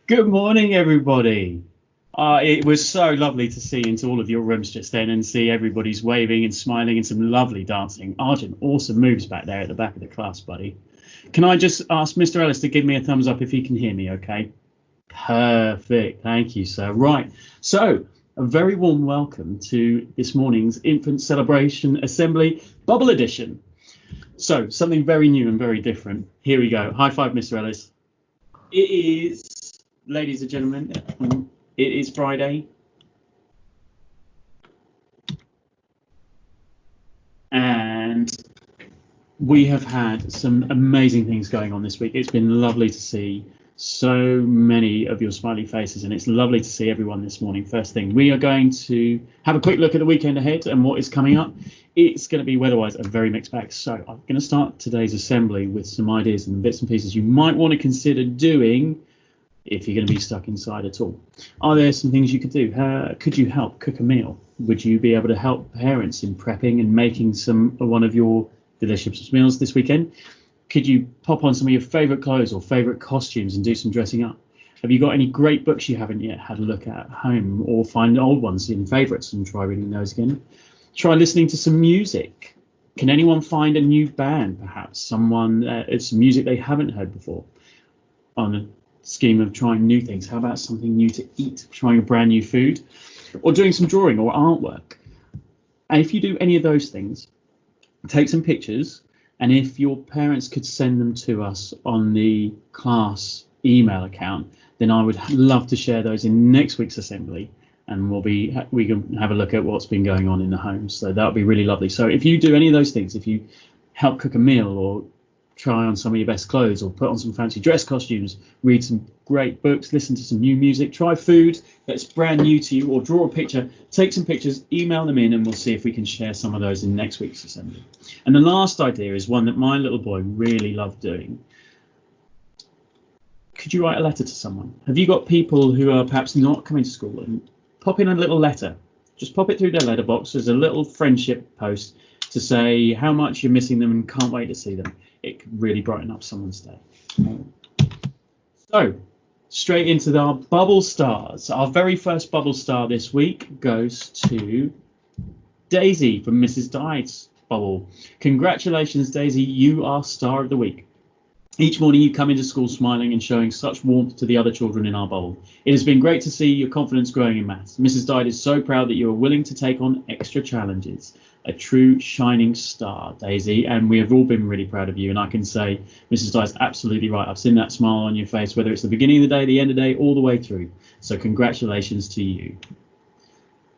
Good morning, everybody. It was so lovely to see into all of your rooms just then and see everybody's waving and smiling and some lovely dancing. Arjun, awesome moves back there at the back of the class, buddy. Can I just ask Mr. Ellis to give me a thumbs up if he can hear me, okay? Perfect. Thank you, sir. Right. So, a very warm welcome to this morning's Infant Celebration Assembly Bubble Edition. So, something very new and very different. Here we go. High five, Mr. Ellis. It is, ladies and gentlemen, it is Friday. And we have had some amazing things going on this week. It's been lovely to see so many of your smiley faces, and it's lovely to see everyone this morning. First thing, we are going to have a quick look at the weekend ahead and what is coming up. It's going to be weather-wise a very mixed bag. So I'm going to start today's assembly with some ideas and bits and pieces you might want to consider doing if you're going to be stuck inside at all. Are there some things you could do? Could you help cook a meal? Would you be able to help parents in prepping and making one of your delicious meals this weekend? Could you pop on some of your favourite clothes or favourite costumes and do some dressing up? Have you got any great books you haven't yet had a look at home, or find old ones in favourites and try reading those again? Try listening to some music. Can anyone find a new band, perhaps? Someone, it's music they haven't heard before. On a scheme of trying new things. How about something new to eat? Trying a brand new food? Or doing some drawing or artwork? And if you do any of those things, take some pictures. And if your parents could send them to us on the class email account, then I would love to share those in next week's assembly, and we can have a look at what's been going on in the home. So that would be really lovely. So if you do any of those things, if you help cook a meal or try on some of your best clothes or put on some fancy dress costumes, read some great books, listen to some new music, try food that's brand new to you, or draw a picture, take some pictures, email them in, and we'll see if we can share some of those in next week's assembly. And the last idea is one that my little boy really loved doing. Could you write a letter to someone? Have you got people who are perhaps not coming to school, and pop in a little letter? Just pop it through their letterbox as a little friendship post to say how much you're missing them and can't wait to see them. It could really brighten up someone's day. So, straight into our bubble stars. Our very first bubble star this week goes to Daisy from Mrs. Dide's bubble. Congratulations, Daisy, you are star of the week. Each morning you come into school smiling and showing such warmth to the other children in our bubble. It has been great to see your confidence growing in maths. Mrs. Dide is so proud that you are willing to take on extra challenges. A true shining star, Daisy, and we have all been really proud of you. And I can say Mrs. Dye is absolutely right. I've seen that smile on your face, whether it's the beginning of the day, the end of the day, all the way through. So congratulations to you.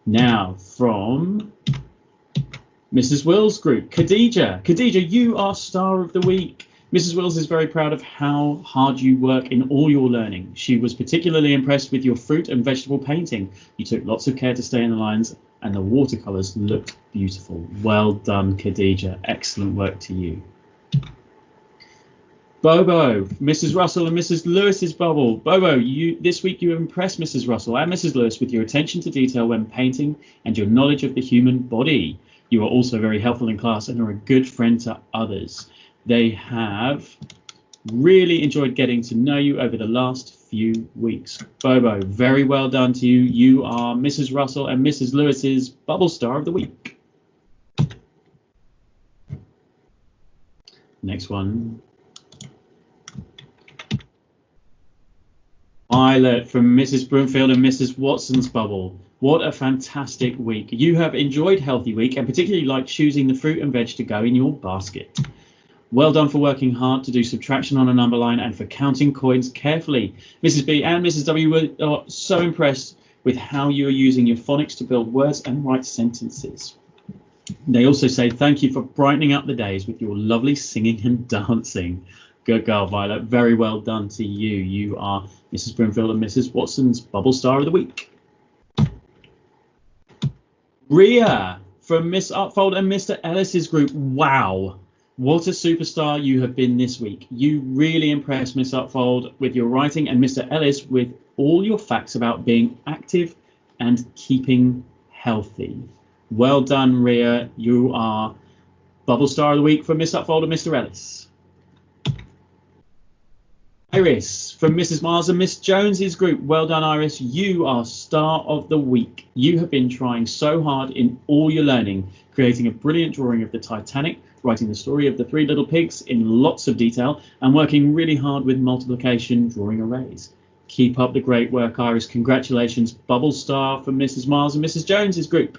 Now from Mrs. Wills Group, Khadija. Khadija, you are star of the week. Mrs. Wills is very proud of how hard you work in all your learning. She was particularly impressed with your fruit and vegetable painting. You took lots of care to stay in the lines, and the watercolours looked beautiful. Well done, Khadija. Excellent work to you. Bobo, Mrs. Russell and Mrs. Lewis's bubble. Bobo, this week you impressed Mrs. Russell and Mrs. Lewis with your attention to detail when painting and your knowledge of the human body. You are also very helpful in class and are a good friend to others. They have really enjoyed getting to know you over the last few weeks. Bobo, very well done to you. You are Mrs. Russell and Mrs. Lewis's bubble star of the week. Next one. Violet from Mrs. Broomfield and Mrs. Watson's bubble. What a fantastic week. You have enjoyed Healthy Week and particularly liked choosing the fruit and veg to go in your basket. Well done for working hard to do subtraction on a number line and for counting coins carefully. Mrs. B and Mrs. W are so impressed with how you are using your phonics to build words and write sentences. They also say thank you for brightening up the days with your lovely singing and dancing. Good girl, Violet. Very well done to you. You are Mrs. Broomfield and Mrs. Watson's bubble star of the week. Ria from Miss Upfold and Mr. Ellis's group. Wow. What a superstar you have been this week. You really impressed Miss Upfold with your writing and Mr. Ellis with all your facts about being active and keeping healthy. Well done, Ria. You are Bubble Star of the Week for Miss Upfold and Mr. Ellis. Iris from Mrs. Mars and Miss Jones's group. Well done, Iris. You are star of the week. You have been trying so hard in all your learning, creating a brilliant drawing of the Titanic, writing the story of the three little pigs in lots of detail, and working really hard with multiplication, drawing arrays. Keep up the great work, Iris. Congratulations. Bubble star from Mrs. Mars and Mrs. Jones's group.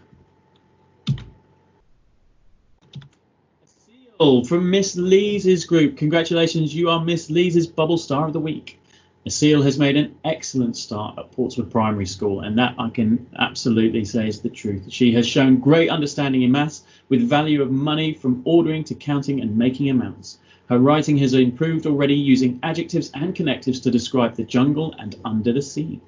From Miss Lees's group. Congratulations, you are Miss Lees's Bubble Star of the Week. Asil has made an excellent start at Portswood Primary School, and that I can absolutely say is the truth. She has shown great understanding in maths, with value of money from ordering to counting and making amounts. Her writing has improved already, using adjectives and connectives to describe the jungle and under the sea.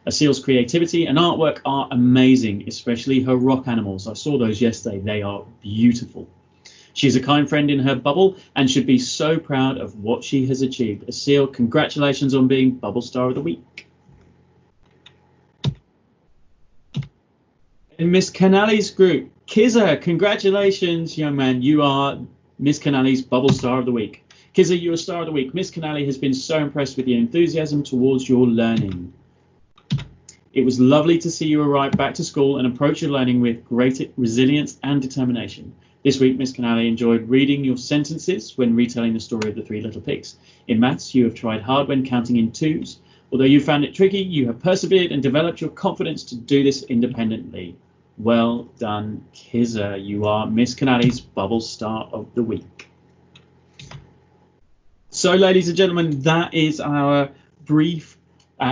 Asil's creativity and artwork are amazing, especially her rock animals. I saw those yesterday. They are beautiful. She's a kind friend in her bubble and should be so proud of what she has achieved. Asil, congratulations on being Bubble Star of the Week. In Miss Canale's group, Kizza, congratulations, young man. You are Miss Canale's Bubble Star of the Week. Kizza, you're a Star of the Week. Miss Canale has been so impressed with your enthusiasm towards your learning. It was lovely to see you arrive back to school and approach your learning with great resilience and determination. This week, Miss Canale enjoyed reading your sentences when retelling the story of the three little pigs. In maths, you have tried hard when counting in twos. Although you found it tricky, you have persevered and developed your confidence to do this independently. Well done, Kizza. You are Miss Canale's Bubble Star of the Week. So, ladies and gentlemen, that is our brief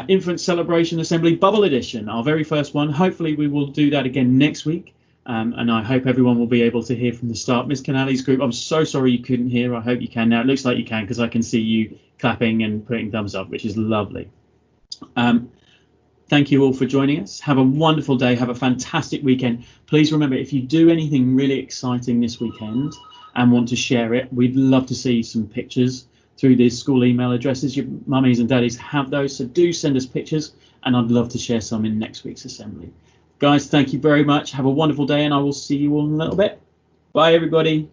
Infant Celebration Assembly Bubble Edition, our very first one. Hopefully, we will do that again next week. And I hope everyone will be able to hear from the start. Miss Canale's group, I'm so sorry you couldn't hear. I hope you can now. It looks like you can because I can see you clapping and putting thumbs up, which is lovely. Thank you all for joining us. Have a wonderful day. Have a fantastic weekend. Please remember, if you do anything really exciting this weekend and want to share it, we'd love to see some pictures through the school email addresses. Your mummies and daddies have those, so do send us pictures, and I'd love to share some in next week's assembly. Guys, thank you very much. Have a wonderful day, and I will see you all in a little bit. Bye, everybody.